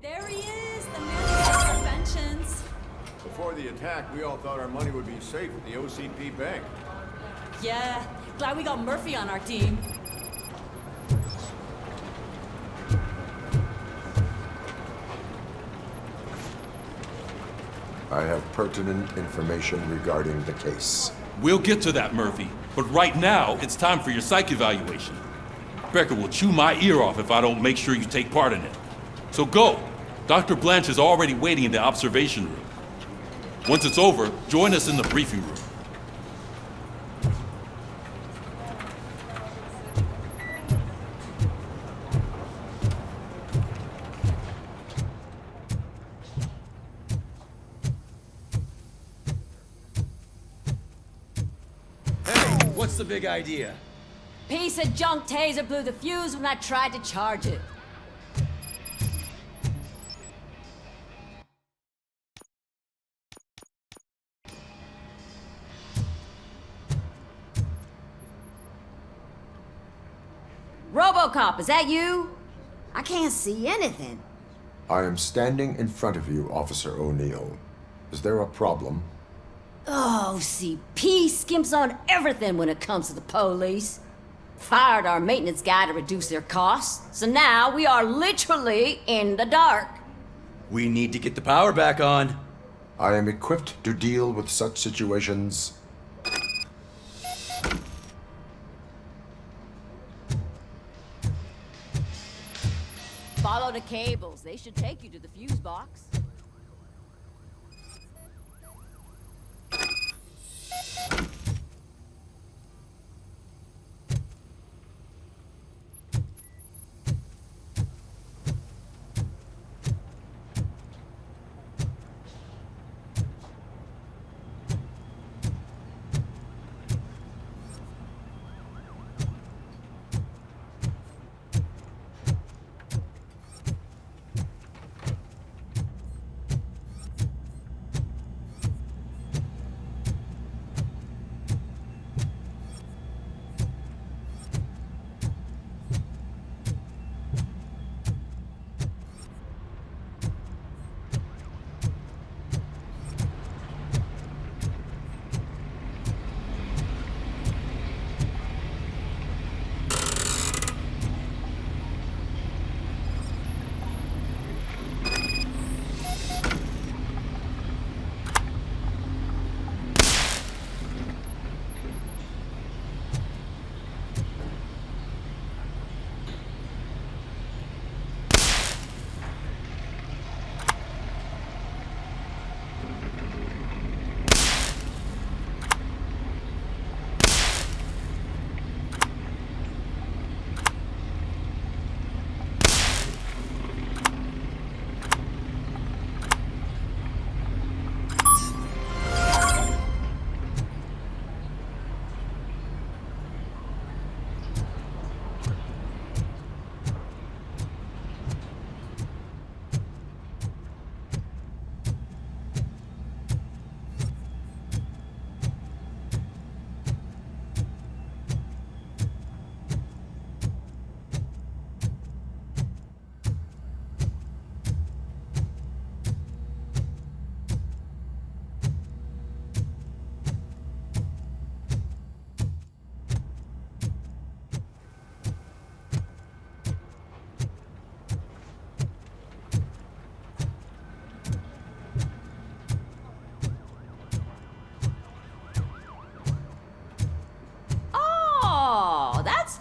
There he is, the man of inventions. Before the attack, we all thought our money would be safe at the OCP bank. Yeah, glad we got Murphy on our team. I have pertinent information regarding the case. We'll get to that, Murphy. But right now, it's time for your psych evaluation. Becker will chew my ear off if I don't make sure you take part in it. So go. Dr. Blanche is already waiting in the observation room. Once it's over, join us in the briefing room. Hey, what's the big idea? Piece of junk taser blew the fuse when I tried to charge it. RoboCop, is that you? I can't see anything. I am standing in front of you, Officer O'Neill. Is there a problem? Oh, CP skimps on everything when it comes to the police. Fired our maintenance guy to reduce their costs, so now we are literally in the dark. We need to get the power back on. I am equipped to deal with such situations. Follow the cables. They should take you to the fuse box.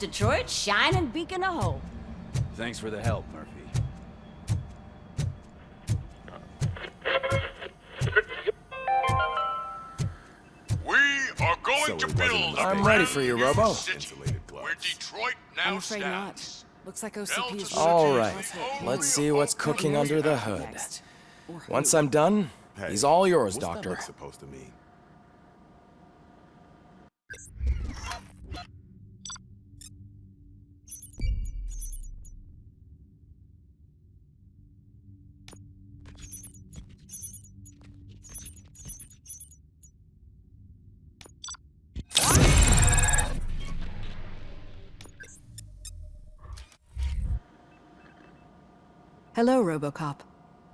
Detroit's shining beacon of hope. Thanks for the help, Murphy. We are going to build. I'm ready for you, Robo. Where Detroit now I'm afraid stands. not. Looks like OCP is... All right, let's see what's cooking under the hood. Once I'm done, he's all yours, Doctor. Supposed to mean? Hello, RoboCop.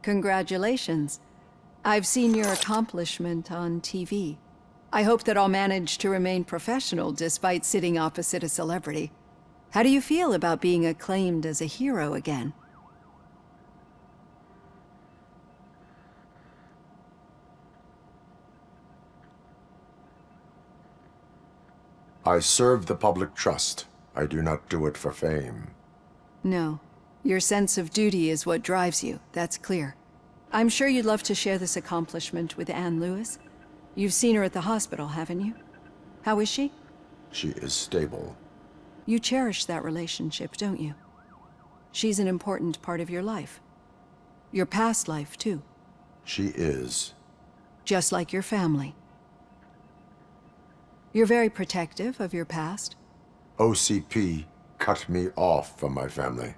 Congratulations. I've seen your accomplishment on TV. I hope that I'll manage to remain professional despite sitting opposite a celebrity. How do you feel about being acclaimed as a hero again? I serve the public trust. I do not do it for fame. No. Your sense of duty is what drives you, that's clear. I'm sure you'd love to share this accomplishment with Anne Lewis. You've seen her at the hospital, haven't you? How is she? She is stable. You cherish that relationship, don't you? She's an important part of your life. Your past life, too. She is. Just like your family. You're very protective of your past. OCP cut me off from my family.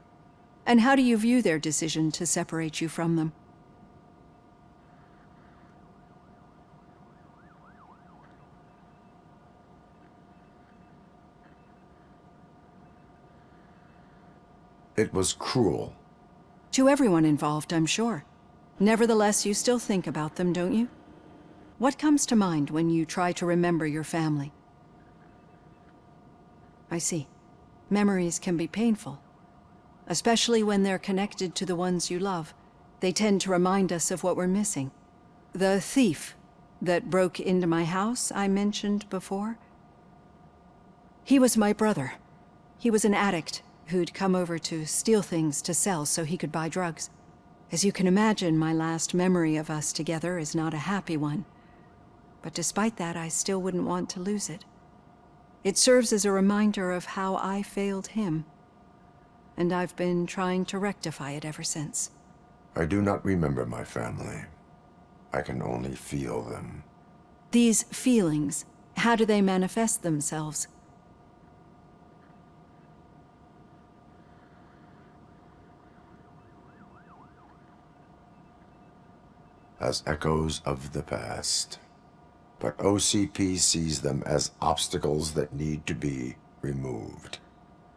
And how do you view their decision to separate you from them? It was cruel. To everyone involved, I'm sure. Nevertheless, you still think about them, don't you? What comes to mind when you try to remember your family? I see. Memories can be painful. Especially when they're connected to the ones you love. They tend to remind us of what we're missing. The thief that broke into my house I mentioned before? He was my brother. He was an addict who'd come over to steal things to sell so he could buy drugs. As you can imagine, my last memory of us together is not a happy one. But despite that, I still wouldn't want to lose it. It serves as a reminder of how I failed him. And I've been trying to rectify it ever since. I do not remember my family. I can only feel them. These feelings, how do they manifest themselves? As echoes of the past. But OCP sees them as obstacles that need to be removed.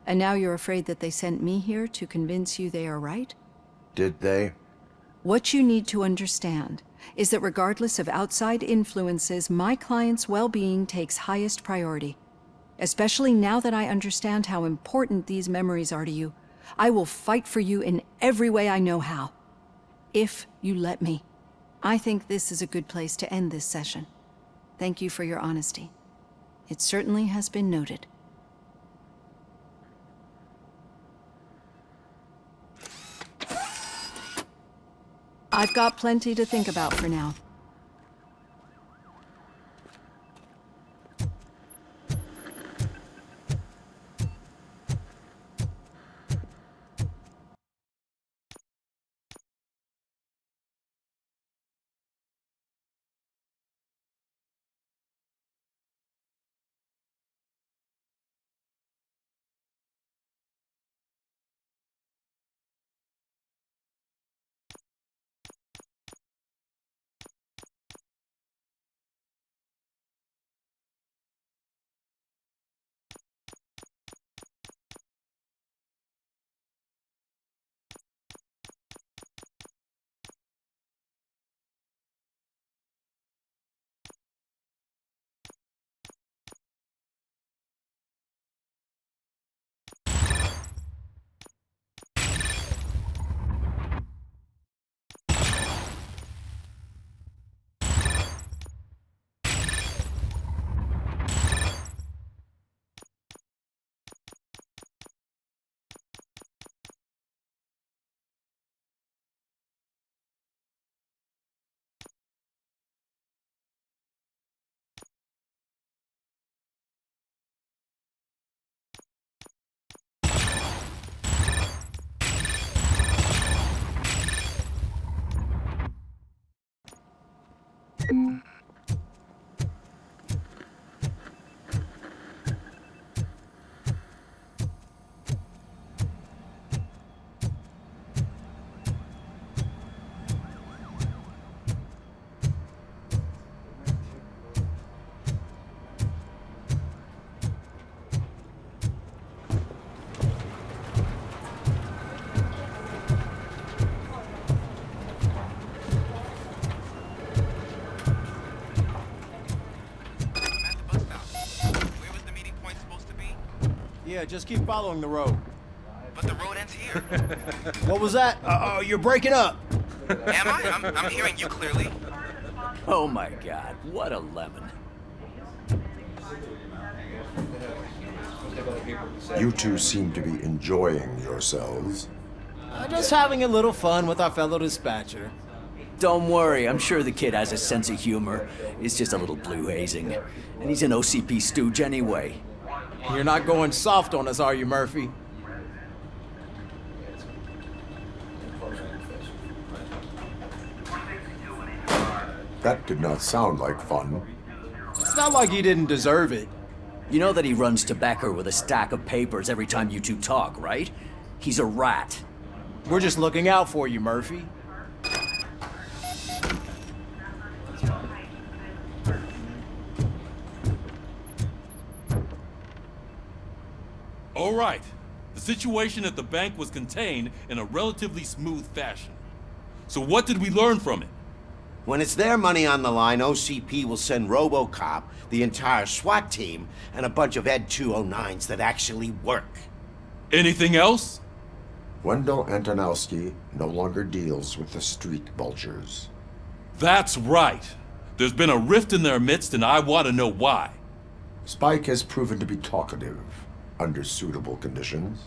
And now you're afraid that they sent me here to convince you they are right? Did they? What you need to understand is that regardless of outside influences, my client's well-being takes highest priority. Especially now that I understand how important these memories are to you, I will fight for you in every way I know how. If you let me. I think this is a good place to end this session. Thank you for your honesty. It certainly has been noted. I've got plenty to think about for now. Yeah, just keep following the road. But the road ends here. What was that? Oh, you're breaking up. Am I? I'm hearing you clearly. Oh my god, what a lemon. You two seem to be enjoying yourselves. Just having a little fun with our fellow dispatcher. Don't worry, I'm sure the kid has a sense of humor. It's just a little blue hazing. And he's an OCP stooge anyway. You're not going soft on us, are you, Murphy? That did not sound like fun. It's not like he didn't deserve it. You know that he runs to Becker with a stack of papers every time you two talk, right? He's a rat. We're just looking out for you, Murphy. All right. The situation at the bank was contained in a relatively smooth fashion. So what did we learn from it? When it's their money on the line, OCP will send RoboCop, the entire SWAT team, and a bunch of Ed 209s that actually work. Anything else? Wendell Antonowsky no longer deals with the Street Vultures. That's right. There's been a rift in their midst, and I want to know why. Spike has proven to be talkative, under suitable conditions.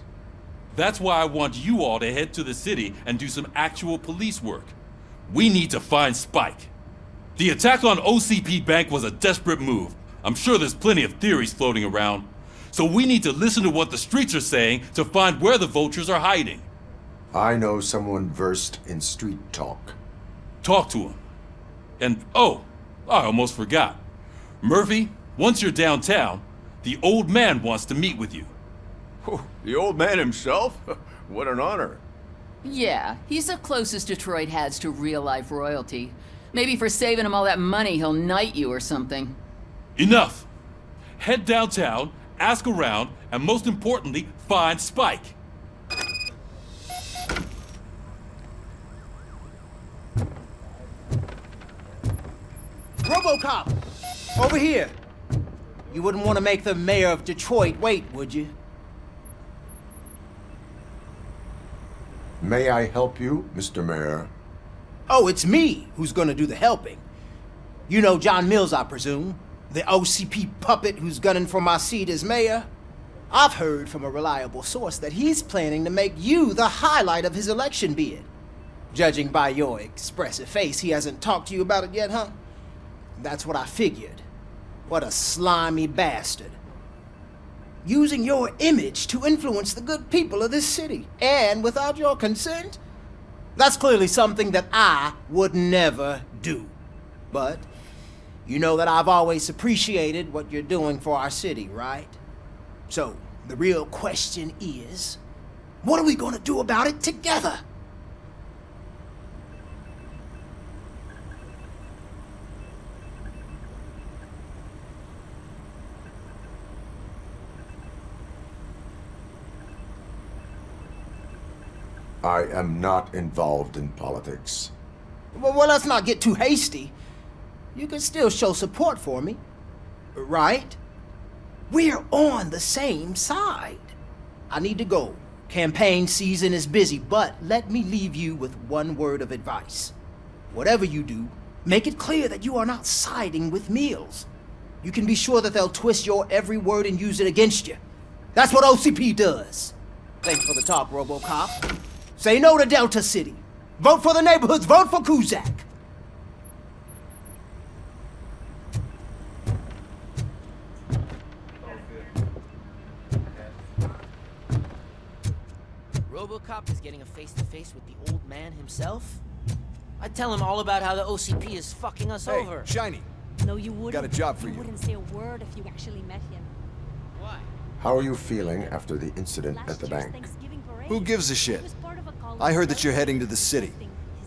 That's why I want you all to head to the city and do some actual police work. We need to find Spike. The attack on OCP Bank was a desperate move. I'm sure there's plenty of theories floating around. So we need to listen to what the streets are saying to find where the vultures are hiding. I know someone versed in street talk. Talk to him. And oh, I almost forgot. Murphy, once you're downtown, the old man wants to meet with you. Oh, the old man himself? What an honor. Yeah, he's the closest Detroit has to real-life royalty. Maybe for saving him all that money, he'll knight you or something. Enough! Head downtown, ask around, and most importantly, find Spike. RoboCop! Over here! You wouldn't want to make the mayor of Detroit wait, would you? May I help you, Mr. Mayor? Oh, it's me who's gonna do the helping. You know John Mills, I presume? The OCP puppet who's gunning for my seat as mayor? I've heard from a reliable source that he's planning to make you the highlight of his election bid. Judging by your expressive face, he hasn't talked to you about it yet, huh? That's what I figured. What a slimy bastard. Using your image to influence the good people of this city, and without your consent? That's clearly something that I would never do. But you know that I've always appreciated what you're doing for our city, right? So, the real question is, what are we gonna do about it together? I am not involved in politics. Well, let's not get too hasty. You can still show support for me, right? We're on the same side. I need to go. Campaign season is busy, but let me leave you with one word of advice. Whatever you do, make it clear that you are not siding with Mills. You can be sure that they'll twist your every word and use it against you. That's what OCP does. Thanks for the talk, RoboCop. Say no to Delta City. Vote for the neighborhoods. Vote for Kuzak. RoboCop is getting a face-to-face with the old man himself? I'd tell him all about how the OCP is fucking us over. Shiny. No, you wouldn't. Got a job for you. You wouldn't say a word if you actually met him. Why? How are you feeling after the incident at the bank? Who gives a shit? I heard that you're heading to the city.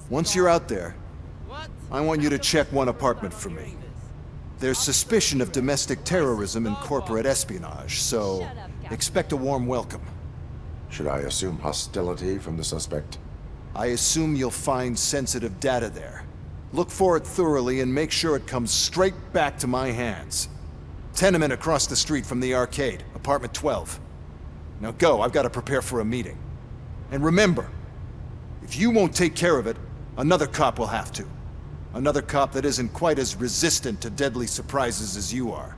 Once you're out there, I want you to check one apartment for me. There's suspicion of domestic terrorism and corporate espionage, so expect a warm welcome. Should I assume hostility from the suspect? I assume you'll find sensitive data there. Look for it thoroughly and make sure it comes straight back to my hands. Tenement across the street from the arcade, apartment 12. Now go, I've got to prepare for a meeting. And remember, if you won't take care of it, another cop will have to. Another cop that isn't quite as resistant to deadly surprises as you are.